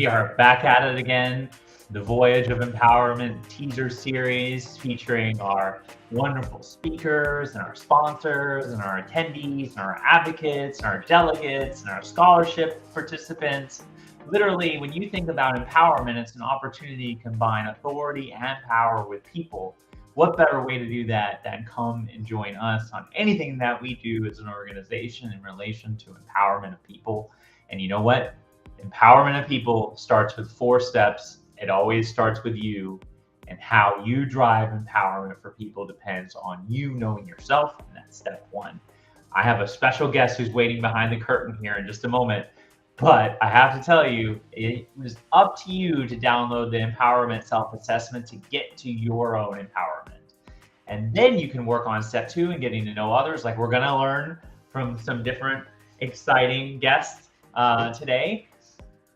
We are back at it again. The Voyage of Empowerment teaser series featuring our wonderful speakers and our sponsors and our attendees and our advocates and our delegates and our scholarship participants. Literally, when you think about empowerment, it's an opportunity to combine authority and power with people. What better way to do that than come and join us on anything that we do as an organization in relation to empowerment of people? And you know what? Empowerment of people starts with 4 steps. It always starts with you, and how you drive empowerment for people depends on you knowing yourself, and that's step 1. I have a special guest who's waiting behind the curtain here in just a moment, but I have to tell you, it was up to you to download the empowerment self-assessment to get to your own empowerment. And then you can work on step 2 and getting to know others, like we're gonna learn from some different exciting guests today.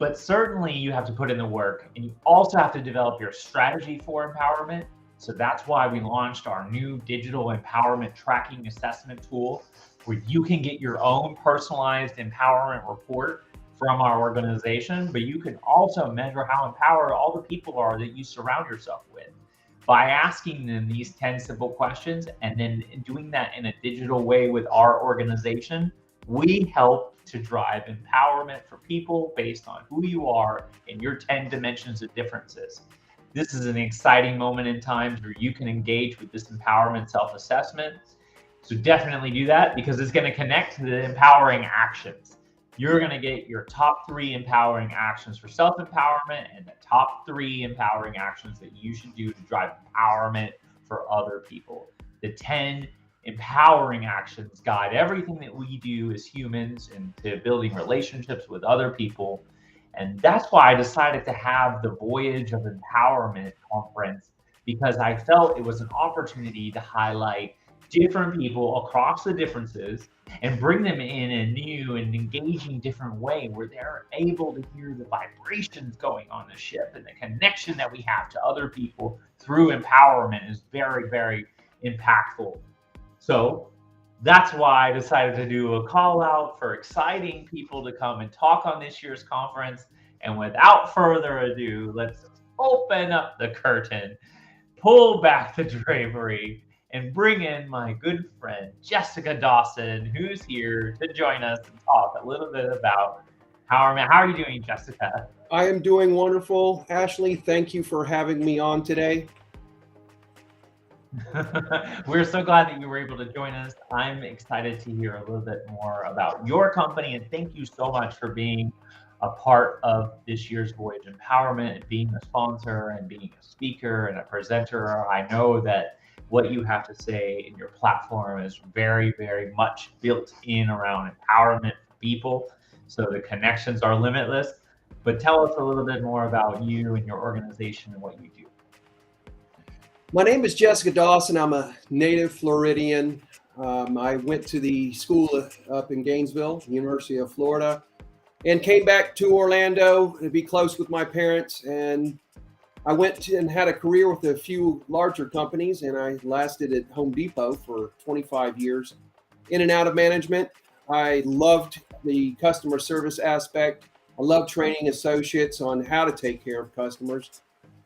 But certainly you have to put in the work, and you also have to develop your strategy for empowerment. So that's why we launched our new digital empowerment tracking assessment tool, where you can get your own personalized empowerment report from our organization, but you can also measure how empowered all the people are that you surround yourself with by asking them these 10 simple questions, and then doing that in a digital way with our organization. We help to drive empowerment for people based on who you are and your 10 dimensions of differences. This is an exciting moment in time where you can engage with this empowerment self-assessment. So definitely do that, because it's going to connect to the empowering actions. You're going to get your top 3 empowering actions for self-empowerment and the top 3 empowering actions that you should do to drive empowerment for other people. The 10 empowering actions guide everything that we do as humans into building relationships with other people. And that's why I decided to have the Voyage of Empowerment conference, because I felt it was an opportunity to highlight different people across the differences and bring them in a new and engaging different way, where they're able to hear the vibrations going on the ship, and the connection that we have to other people through empowerment is very, very impactful. So that's why I decided to do a call out for exciting people to come and talk on this year's conference. And without further ado, let's open up the curtain, pull back the drapery, and bring in my good friend, Jessica Dawson, who's here to join us and talk a little bit about empowerment. How are you doing, Jessica? I am doing wonderful. Ashley, thank you for having me on today. We're so glad that you were able to join us. I'm excited to hear a little bit more about your company, and thank you so much for being a part of this year's Voyage Empowerment and being a sponsor and being a speaker and a presenter. I know that what you have to say in your platform is very, very much built in around empowerment for people. So the connections are limitless. But tell us a little bit more about you and your organization and what you do. My name is Jessica Dawson. I'm a native Floridian. I went to the school up in Gainesville, University of Florida, and came back to Orlando to be close with my parents. And I went and had a career with a few larger companies, and I lasted at Home Depot for 25 years in and out of management. I loved the customer service aspect. I loved training associates on how to take care of customers.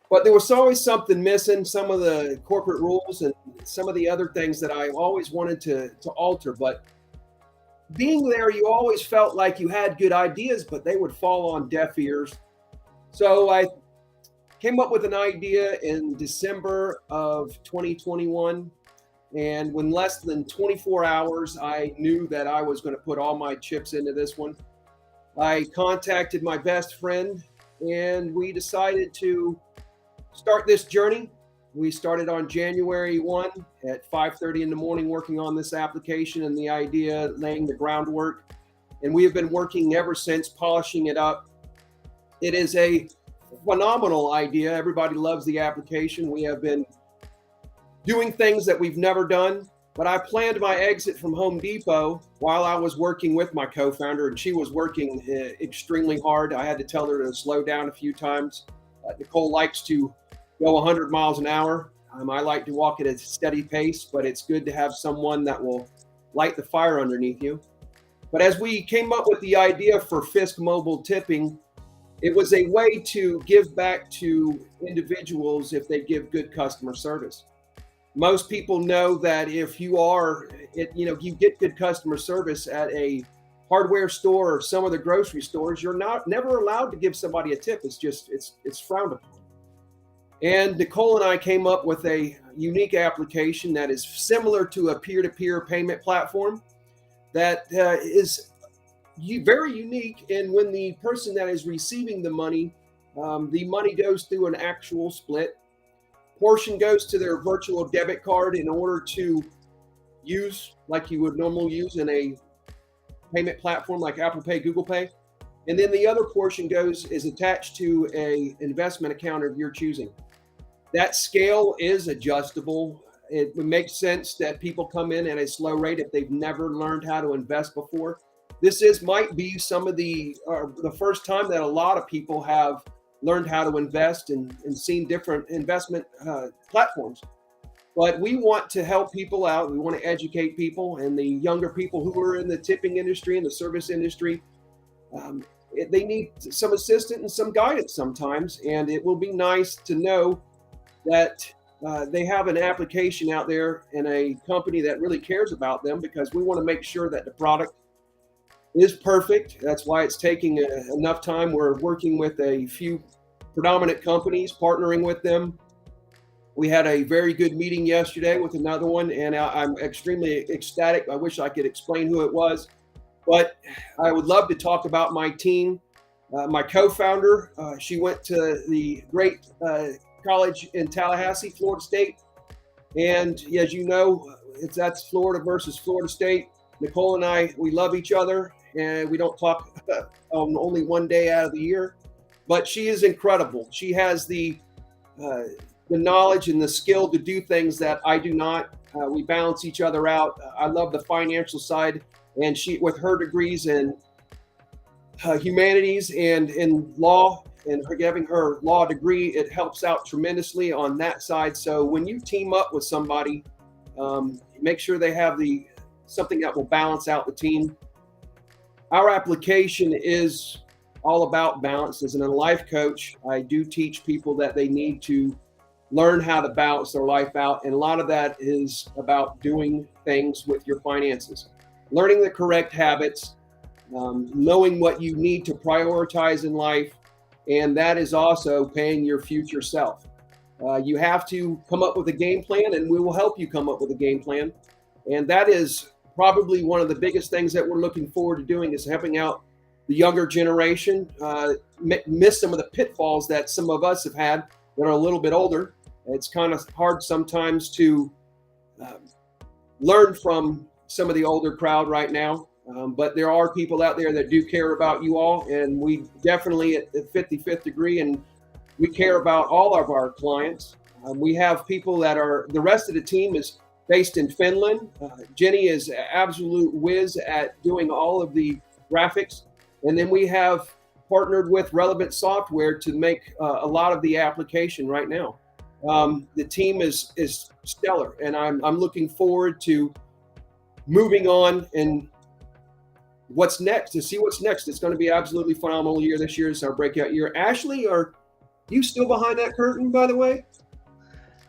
But there was always something missing, some of the corporate rules and some of the other things that I always wanted to alter. But being there, you always felt like you had good ideas, but they would fall on deaf ears. So I came up with an idea in December of 2021. And in less than 24 hours, I knew that I was going to put all my chips into this one. I contacted my best friend, and we decided to start this journey. We started on January 1 at 5:30 in the morning working on this application and the idea, laying the groundwork. And we have been working ever since, polishing it up. It is a phenomenal idea. Everybody loves the application. We have been doing things that we've never done. But I planned my exit from Home Depot while I was working with my co-founder, and she was working extremely hard. I had to tell her to slow down a few times. Nicole likes to go 100 miles an hour. I like to walk at a steady pace, but it's good to have someone that will light the fire underneath you. But as we came up with the idea for FISK mobile tipping, It was a way to give back to individuals if they give good customer service. Most people know that if you you get good customer service at a hardware store or some of the grocery stores, you're never allowed to give somebody a tip. It's frowned upon. And Nicole and I came up with a unique application that is similar to a peer-to-peer payment platform that is very unique. And when the person that is receiving the money goes through an actual split. Portion goes to their virtual debit card in order to use like you would normally use in a payment platform like Apple Pay, Google Pay. And then the other portion is attached to a investment account of your choosing. That scale is adjustable. It makes sense that people come in at a slow rate if they've never learned how to invest before. Might be some of the first time that a lot of people have learned how to invest and seen different investment platforms. But we want to help people out. We want to educate people, and the younger people who are in the tipping industry and the service industry, they need some assistance and some guidance sometimes. And it will be nice to know that they have an application out there and a company that really cares about them, because we want to make sure that the product is perfect. That's why it's taking enough time. We're working with a few predominant companies, partnering with them. We had a very good meeting yesterday with another one, and I'm extremely ecstatic. I wish I could explain who it was, but I would love to talk about my team. My co-founder, she went to the great college in Tallahassee, Florida State. And as you know, that's Florida versus Florida State. Nicole and I, we love each other, and we don't talk on only one day out of the year. But she is incredible. She has the knowledge and the skill to do things that I do not. We balance each other out. I love the financial side, and she, with her degrees in humanities and in law, and her having her law degree, it helps out tremendously on that side. So when you team up with somebody, make sure they have something that will balance out the team. Our application is all about balance. As a life coach, I do teach people that they need to learn how to balance their life out. And a lot of that is about doing things with your finances, learning the correct habits, knowing what you need to prioritize in life. And that is also paying your future self. You have to come up with a game plan, and we will help you come up with a game plan. And that is probably one of the biggest things that we're looking forward to doing, is helping out the younger generation miss some of the pitfalls that some of us have had that are a little bit older. It's kind of hard sometimes to learn from some of the older crowd right now. But there are people out there that do care about you all, and we definitely at 55th Degree, and we care about all of our clients. We have people the rest of the team is based in Finland. Jenny is an absolute whiz at doing all of the graphics. And then we have partnered with Relevant Software to make a lot of the application right now. The team is stellar, and I'm looking forward to moving on and what's next, to see what's next. It's going to be an absolutely phenomenal year. This year is our breakout year. Ashley, are you still behind that curtain, by the way?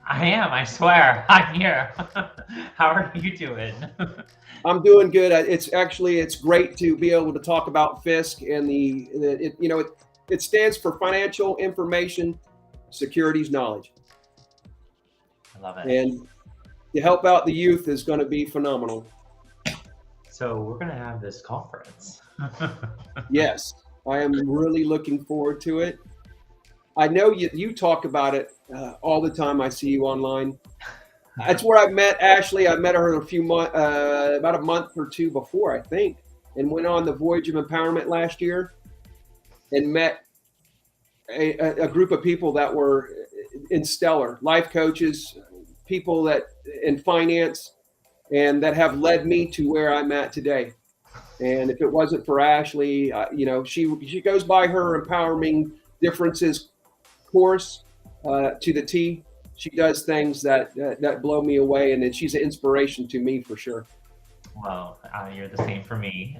I am, I swear. I'm here. How are you doing? I'm doing good. It's great to be able to talk about FISK, and it stands for Financial Information Securities Knowledge. I love it. And to help out the youth is going to be phenomenal. So we're going to have this conference. Yes, I am really looking forward to it. I know you talk about it all the time. I see you online. That's where I met Ashley. I met her about a month or two before, I think, and went on the Voyage of Empowerment last year and met a group of people that were in stellar life coaches, people that in finance, and that have led me to where I'm at today. And if it wasn't for Ashley, she goes by her Empowering Differences course to the T. She does things that blow me away, and then she's an inspiration to me for sure. Well, you're the same for me.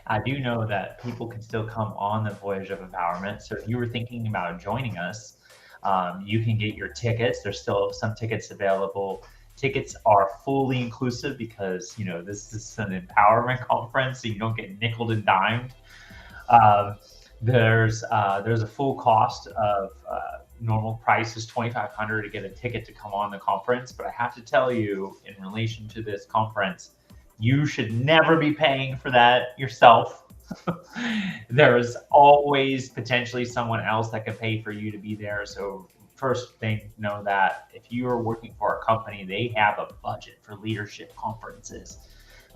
I do know that people can still come on the Voyage of Empowerment. So if you were thinking about joining us, you can get your tickets. There's still some tickets available. Tickets are fully inclusive because, this is an empowerment conference, so you don't get nickel and dimed. Um, there's a full cost of normal price is $2,500 to get a ticket to come on the conference. But I have to tell you, in relation to this conference, you should never be paying for that yourself. There's always potentially someone else that could pay for you to be there. So first thing, know that if you are working for a company, they have a budget for leadership conferences.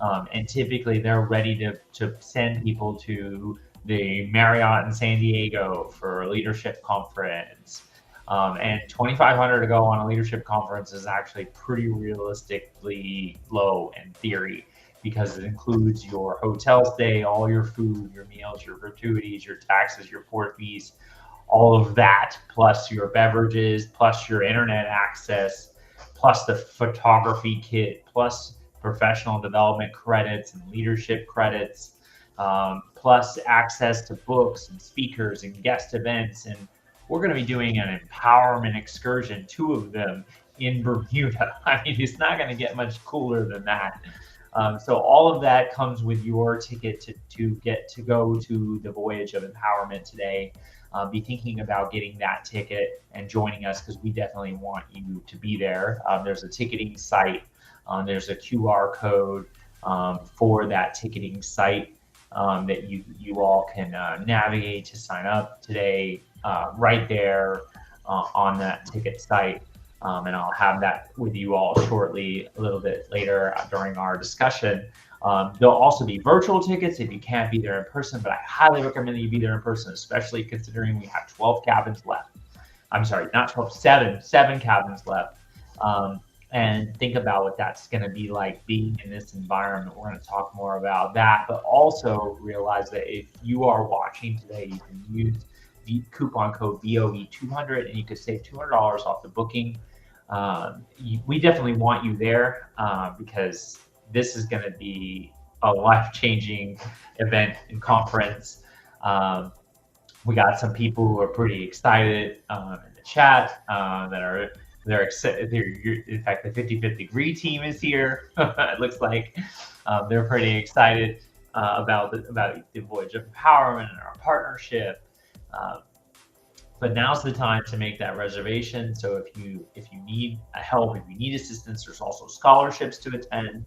And typically they're ready to send people to the Marriott in San Diego for a leadership conference. And $2,500 to go on a leadership conference is actually pretty realistically low in theory, because it includes your hotel stay, all your food, your meals, your gratuities, your taxes, your port fees, all of that, plus your beverages, plus your internet access, plus the photography kit, plus professional development credits and leadership credits, plus access to books and speakers and guest events. And we're going to be doing an empowerment excursion, 2 of them in Bermuda. I mean, it's not going to get much cooler than that. So all of that comes with your ticket to get to go to the Voyage of Empowerment today. Be thinking about getting that ticket and joining us, because we definitely want you to be there. There's a ticketing site. There's a QR code for that ticketing site that you all can navigate to sign up today right there on that ticket site. And I'll have that with you all shortly, a little bit later during our discussion. There'll also be virtual tickets if you can't be there in person, but I highly recommend that you be there in person, especially considering we have 12 cabins left. I'm sorry, not 12, 7 cabins left. And think about what that's going to be like being in this environment. We're going to talk more about that, but also realize that if you are watching today, you can use the coupon code VOE200 and you could save $200 off the booking. We definitely want you there because this is going to be a life-changing event and conference. We got some people who are pretty excited in the chat they're excited. In fact, the 55th Degree team is here. It looks like they're pretty excited about the Voyage of Empowerment and our partnership. But now's the time to make that reservation. So if you need help, if you need assistance, there's also scholarships to attend.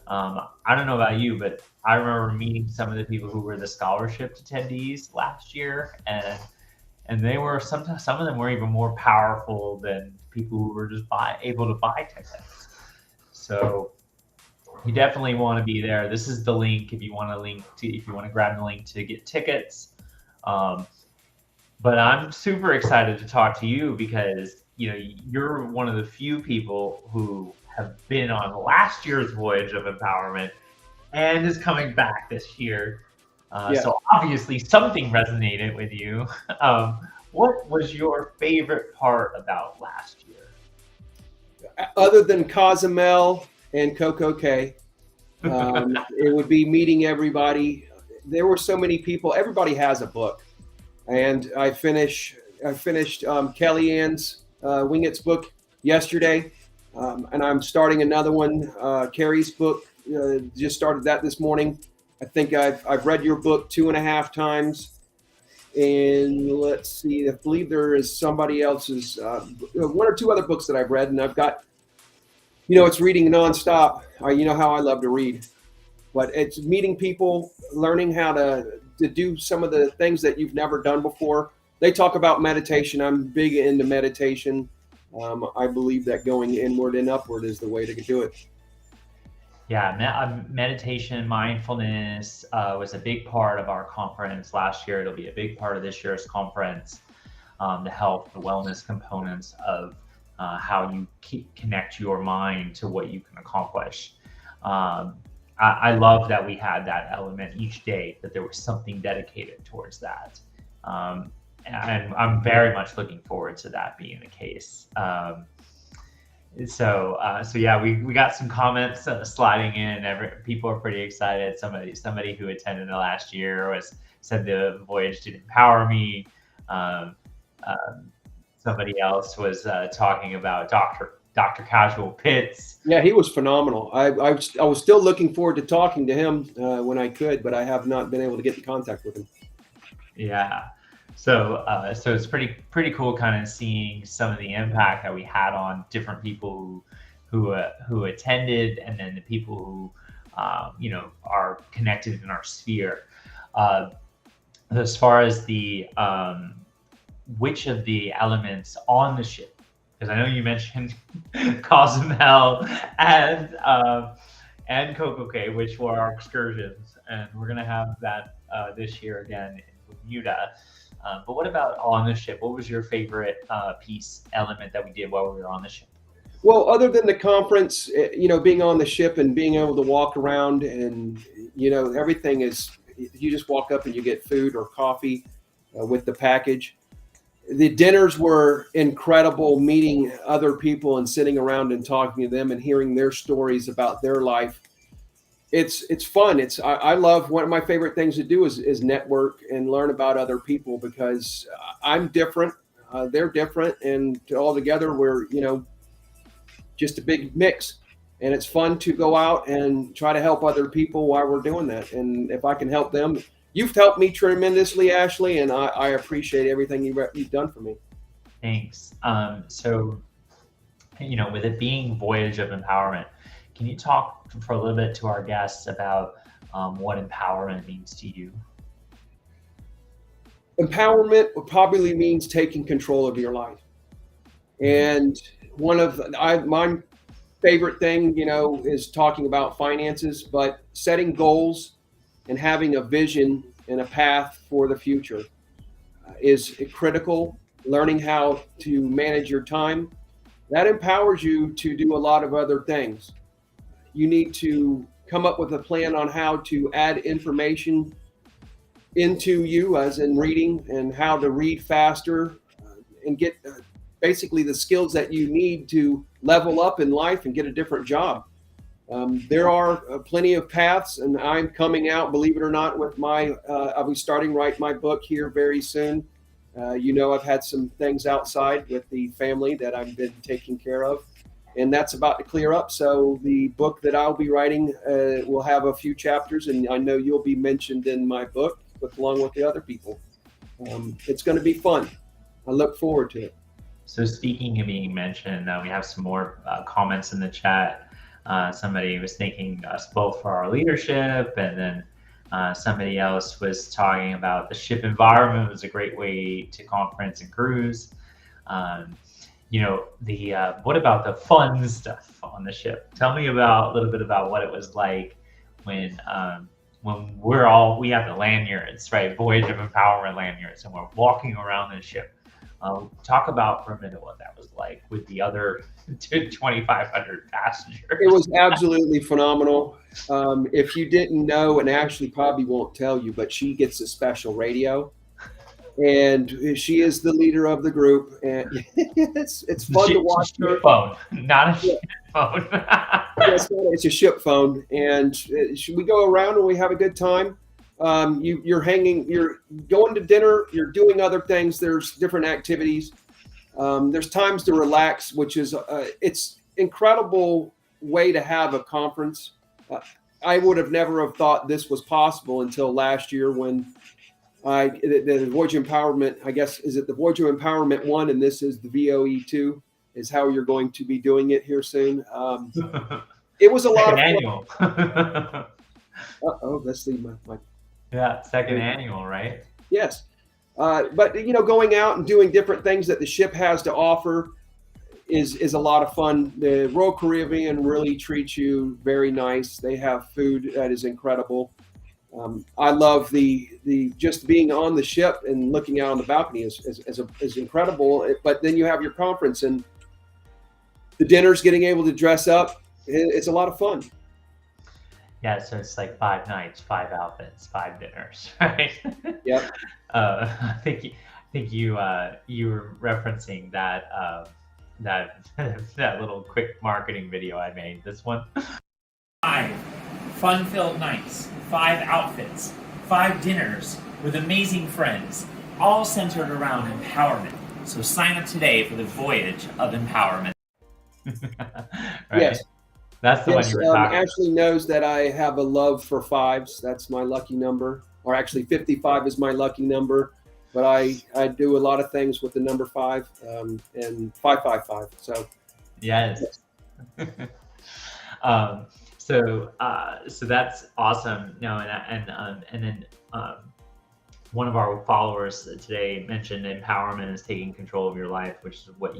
I don't know about you, but I remember meeting some of the people who were the scholarship attendees last year, and they were some of them were even more powerful than people who were just able to buy tickets. So you definitely want to be there. This is the link if you want to grab the link to get tickets. But I'm super excited to talk to you because you're one of the few people who have been on last year's Voyage of Empowerment and is coming back this year. So obviously something resonated with you. What was your favorite part about last year? Other than Cozumel and Coco Cay, it would be meeting everybody. There were so many people. Everybody has a book. And I finished Kellyanne's Wingett's book yesterday, and I'm starting another one. Carrie's book, just started that this morning. I think I've read your book 2.5 times, and let's see, I believe there is somebody else's 1 or 2 other books that I've read, and I've got, it's reading nonstop. You know how I love to read, but it's meeting people, learning how to do some of the things that you've never done before. They talk about meditation. I'm big into meditation. I believe that going inward and upward is the way to do it. Yeah, meditation, mindfulness was a big part of our conference last year. It'll be a big part of this year's conference. The health, the wellness components of how you connect your mind to what you can accomplish. I love that we had that element each day, that there was something dedicated towards that. And I'm very much looking forward to that being the case. So yeah, we got some comments sliding in. People are pretty excited. Somebody who attended the last year said the voyage did empower me. Um, um, Somebody else was talking about Dr. Casual Pitts. Yeah, he was phenomenal. I was still looking forward to talking to him when I could, but I have not been able to get in contact with him. Yeah. So it's pretty cool kind of seeing some of the impact that we had on different people who attended, and then the people who are connected in our sphere. Uh, as far as the which of the elements on the ship, because I know you mentioned Cozumel and Coco Cay, which were our excursions, and we're gonna have that this year again in Bermuda. But what about on the ship? What was your favorite element that we did while we were on the ship? Well, other than the conference, being on the ship and being able to walk around, and everything is, you just walk up and you get food or coffee with the package. The dinners were incredible, meeting other people and sitting around and talking to them and hearing their stories about their life. It's fun. I love, one of my favorite things to do is network and learn about other people, because I'm different, they're different, and all together we're just a big mix. And it's fun to go out and try to help other people while we're doing that. And if I can help them, you've helped me tremendously, Ashley, and I appreciate everything you've done for me. Thanks. So, with it being Voyage of Empowerment, can you talk for a little bit to our guests about what empowerment means to you? Empowerment probably means taking control of your life. And one of my favorite thing, is talking about finances, but setting goals and having a vision and a path for the future is critical. Learning how to manage your time, that empowers you to do a lot of other things. You need to come up with a plan on how to add information into you, as in reading, and how to read faster and get basically the skills that you need to level up in life and get a different job. There are plenty of paths, and I'm coming out, believe it or not, with I'll be starting to write my book here very soon. I've had some things outside with the family that I've been taking care of, and that's about to clear up. So the book that I'll be writing will have a few chapters, and I know you'll be mentioned in my book, along with the other people. It's going to be fun. I look forward to it. So speaking of being mentioned, we have some more comments in the chat. Somebody was thanking us both for our leadership, and then somebody else was talking about the ship environment was a great way to conference and cruise. What about the fun stuff on the ship? Tell me a little bit about what it was like when we have the lanyards, right? Voyage of Empowerment lanyards, and we're walking around the ship. Talk about for a minute what that was like with the other 2,500 passengers. It was absolutely phenomenal. If you didn't know, and Ashley probably won't tell you, but she gets a special radio, and she is the leader of the group, and it's fun to watch her. Phone, not a ship phone. It's a ship phone, and we go around and we have a good time. You're going to dinner, you're doing other things. There's different activities. There's times to relax, which is it's incredible way to have a conference. I would have never have thought this was possible until last year, when the Voyage Empowerment, I guess, is it the Voyage of Empowerment 1, and this is the VOE 2, is how you're going to be doing it here soon. It was a lot of annual. Let's leave my yeah, second annual, right? Yes. But going out and doing different things that the ship has to offer is a lot of fun. The Royal Caribbean really treats you very nice. They have food that is incredible. I love the just being on the ship and looking out on the balcony is incredible. But then you have your conference and the dinners, getting able to dress up. It's a lot of fun. Yeah, so it's like 5 nights, 5 outfits, 5 dinners, right? Yep. I think you were referencing that that that little quick marketing video I made. This one. 5 fun-filled nights, 5 outfits, 5 dinners with amazing friends, all centered around empowerment. So sign up today for the Voyage of Empowerment. Right. Yes. That's the one Yes, you were talking about. Ashley knows that I have a love for fives. That's my lucky number. Or actually, 55 is my lucky number. But I do a lot of things with the number 5 and 555. So, Yes. um, so that's awesome. No, and then one of our followers today mentioned empowerment is taking control of your life, which is what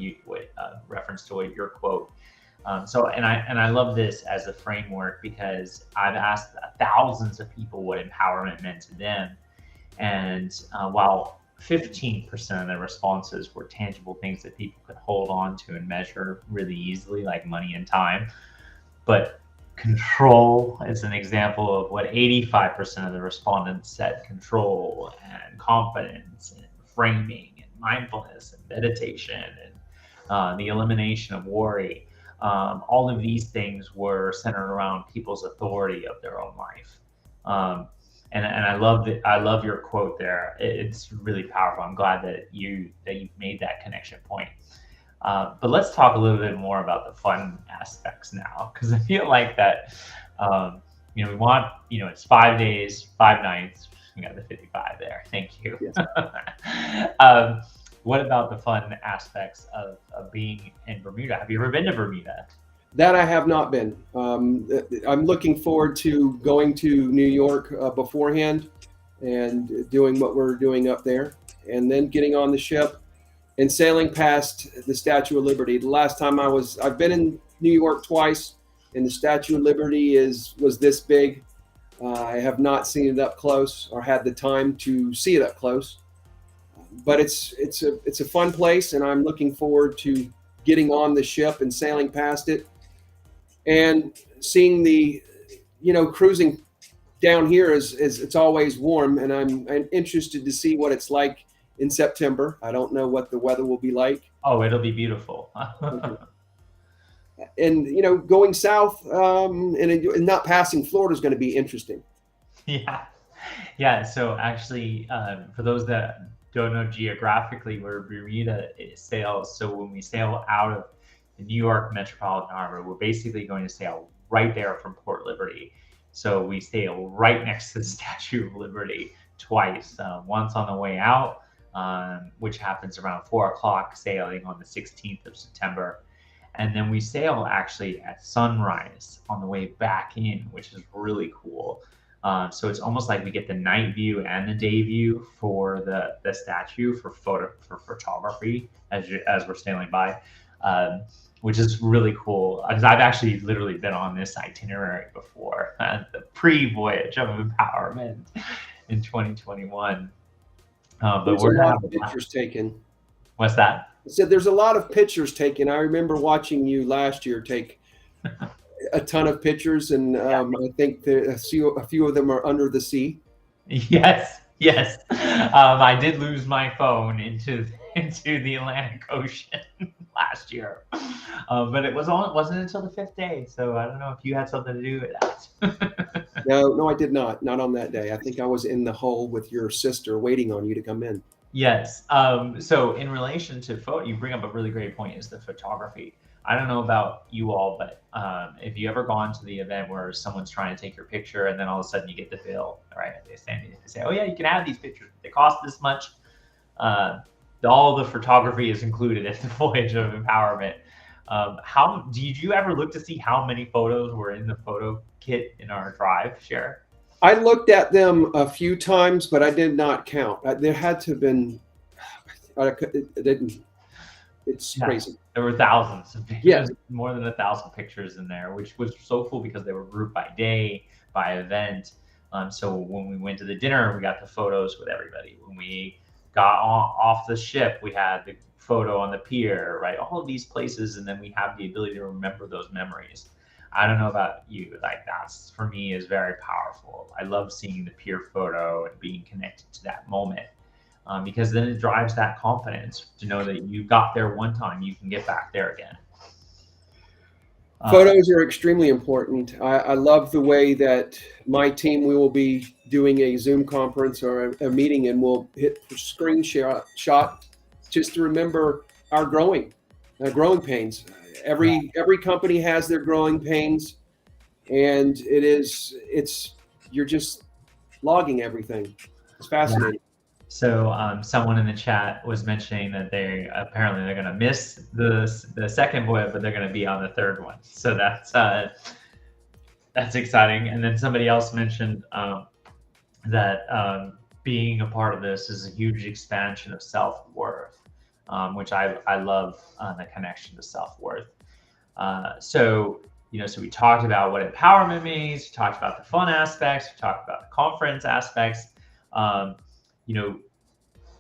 reference to what your quote. And I love this as a framework because I've asked thousands of people what empowerment meant to them, and while 15% of the responses were tangible things that people could hold on to and measure really easily, like money and time, but control is an example of what 85% of the respondents said: control and confidence and framing and mindfulness and meditation and the elimination of worry. All of these things were centered around people's authority of their own life. And I love your quote there. It's really powerful. I'm glad that you've made that connection point. But let's talk a little bit more about the fun aspects now, because I feel like that, we want, it's 5 days, 5 nights. We got the 55 there. Thank you. yes. What about the fun aspects of being in Bermuda? Have you ever been to Bermuda? That I have not been. I'm looking forward to going to New York beforehand and doing what we're doing up there, and then getting on the ship and sailing past the Statue of Liberty. The last time I've been in New York twice, and the Statue of Liberty was this big. I have not seen it up close or had the time to see it up close, but it's a fun place, and I'm looking forward to getting on the ship and sailing past it and seeing the, cruising down here is it's always warm, and I'm interested to see what it's like in September. I don't know what the weather will be like. Oh, it'll be beautiful. And going south and not passing Florida is going to be interesting. Yeah. So actually, for those that don't know geographically where Bermuda sails, so when we sail out of the New York Metropolitan Harbor, we're basically going to sail right there from Port Liberty. So we sail right next to the Statue of Liberty twice. Once on the way out, which happens around 4 o'clock, sailing on the 16th of September. And then we sail actually at sunrise on the way back in, which is really cool. So it's almost like we get the night view and the day view for the statue for photography as we're sailing by, which is really cool. Because I've actually literally been on this itinerary before, the pre-voyage of empowerment in 2021. But There's we're a gonna lot have of pictures taken. What's that? I said there's a lot of pictures taken. I remember watching you last year take a ton of pictures, and I think a few of them are under the sea. Yes. I did lose my phone into the Atlantic Ocean last year, but it wasn't until the 5th day. So I don't know if you had something to do with that. No, I did not. Not on that day. I think I was in the hull with your sister, waiting on you to come in. Yes. So in relation to photo, you bring up a really great point, is the photography. I don't know about you all, but if you ever gone to the event where someone's trying to take your picture and then all of a sudden you get the bill, right? They say, oh yeah, you can have these pictures. They cost this much. All the photography is included in the Voyage of Empowerment. How did you ever look to see how many photos were in the photo kit in our drive share? I looked at them a few times, but I did not count. There had to have been. It didn't. It's crazy. There were thousands of pictures, Yes. more than 1,000 pictures in there, which was so cool because they were grouped by day, by event. So when we went to the dinner, we got the photos with everybody. When we got off the ship, we had the photo on the pier, right? All of these places, and then we have the ability to remember those memories. I don't know about you, like that's for me is very powerful. I love seeing the pier photo and being connected to that moment. because then it drives that confidence to know that you got there one time, you can get back there again. Photos are extremely important. I love the way that my team, we will be doing a Zoom conference or a meeting, and we'll hit screenshot just to remember our growing pains. Every company has their growing pains, and you're just logging everything. It's fascinating. So someone in the chat was mentioning that they're going to miss the second voyage, but they're going to be on the third one. So that's exciting. And then somebody else mentioned that being a part of this is a huge expansion of self-worth, which I love, the connection to self-worth. So we talked about what empowerment means. We talked about the fun aspects. We talked about the conference aspects.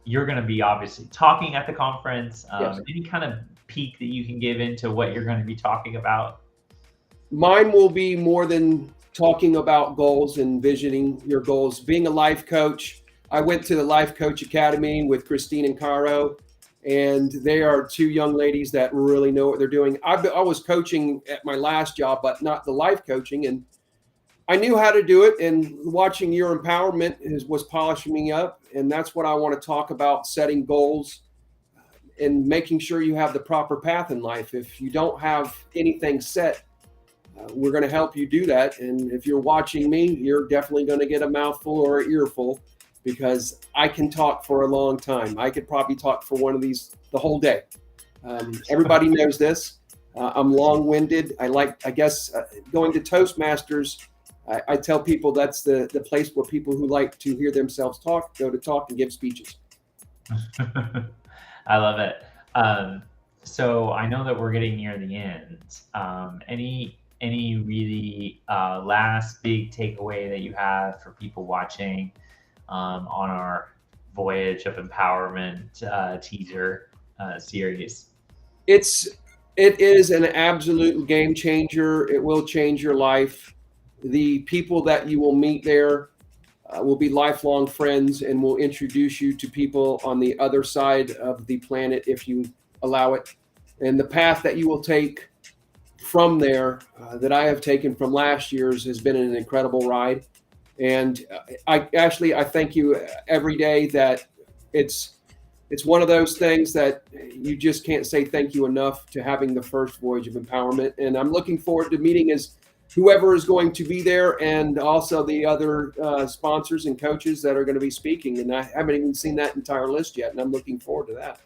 You're going to be obviously talking at the conference. Yes. Any kind of peek that you can give into what you're going to be talking about? Mine will be more than talking about goals and visioning your goals. Being a life coach, I went to the Life Coach Academy with Christine and Caro, and they are two young ladies that really know what they're doing. I was coaching at my last job, but not the life coaching, and I knew how to do it, and watching your empowerment was polishing me up. And that's what I want to talk about: setting goals and making sure you have the proper path in life. If you don't have anything set, we're going to help you do that. And if you're watching me, you're definitely going to get a mouthful or an earful, because I can talk for a long time. I could probably talk for one of these the whole day. Everybody knows this. I'm long-winded. I guess going to Toastmasters, I tell people that's the place where people who like to hear themselves talk go to talk and give speeches. I love it. So I know that we're getting near the end. Any really last big takeaway that you have for people watching on our Voyage of Empowerment teaser series? It is an absolute game changer. It will change your life. The people that you will meet there will be lifelong friends, and will introduce you to people on the other side of the planet if you allow it. And the path that you will take from there, that I have taken from last year's, has been an incredible ride. And I thank you every day. That it's one of those things that you just can't say thank you enough to having the first Voyage of Empowerment. And I'm looking forward to meeting whoever is going to be there, and also the other sponsors and coaches that are going to be speaking. And I haven't even seen that entire list yet, and I'm looking forward to that.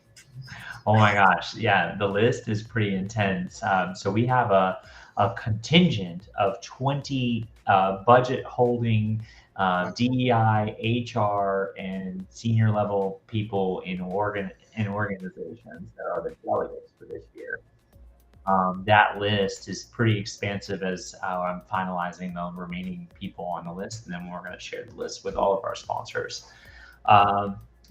Oh my gosh. Yeah, the list is pretty intense. So we have a contingent of 20 budget holding DEI, HR, and senior level people in organizations that are the delegates for this year. That list is pretty expansive, as I'm finalizing the remaining people on the list, and then we're going to share the list with all of our sponsors.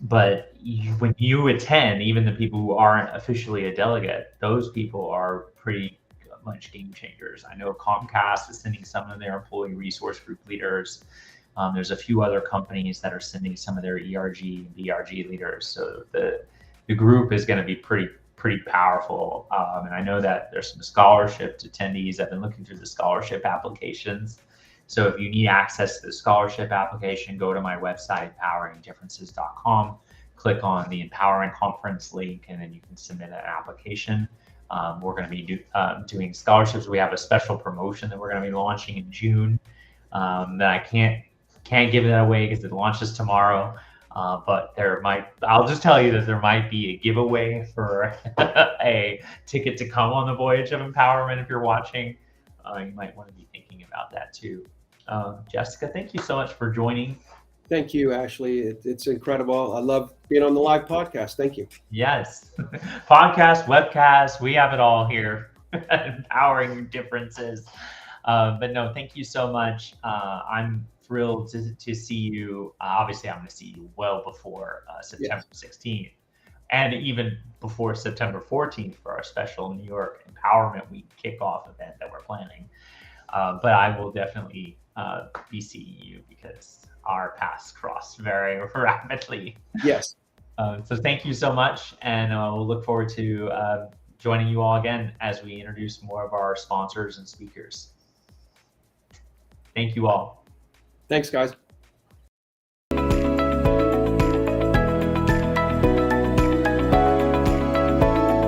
But when you attend, even the people who aren't officially a delegate, those people are pretty much game changers. I know Comcast is sending some of their employee resource group leaders. There's a few other companies that are sending some of their ERG and BRG leaders. So the group is going to be pretty powerful. And I know that there's some scholarship attendees. I've been looking through the scholarship applications. So if you need access to the scholarship application, go to my website, empoweringdifferences.com, click on the Empowering Conference link, and then you can submit an application. We're going to be doing scholarships. We have a special promotion that we're going to be launching in June that I can't give that away because it launches tomorrow. But I'll just tell you that there might be a giveaway for a ticket to come on the Voyage of Empowerment. If you're watching, you might want to be thinking about that too. Jessica, thank you so much for joining. Thank you, Ashley. It's incredible. I love being on the live podcast. Thank you. Yes. Podcast, webcast, we have it all here. Empowering differences. But no, thank you so much. I'm thrilled to see you. Obviously, I'm going to see you well before September 16th, and even before September 14th for our special New York Empowerment Week kickoff event that we're planning. But I will definitely be seeing you because our paths cross very rapidly. Yes. So thank you so much, and we'll look forward to joining you all again as we introduce more of our sponsors and speakers. Thank you all. Thanks, guys.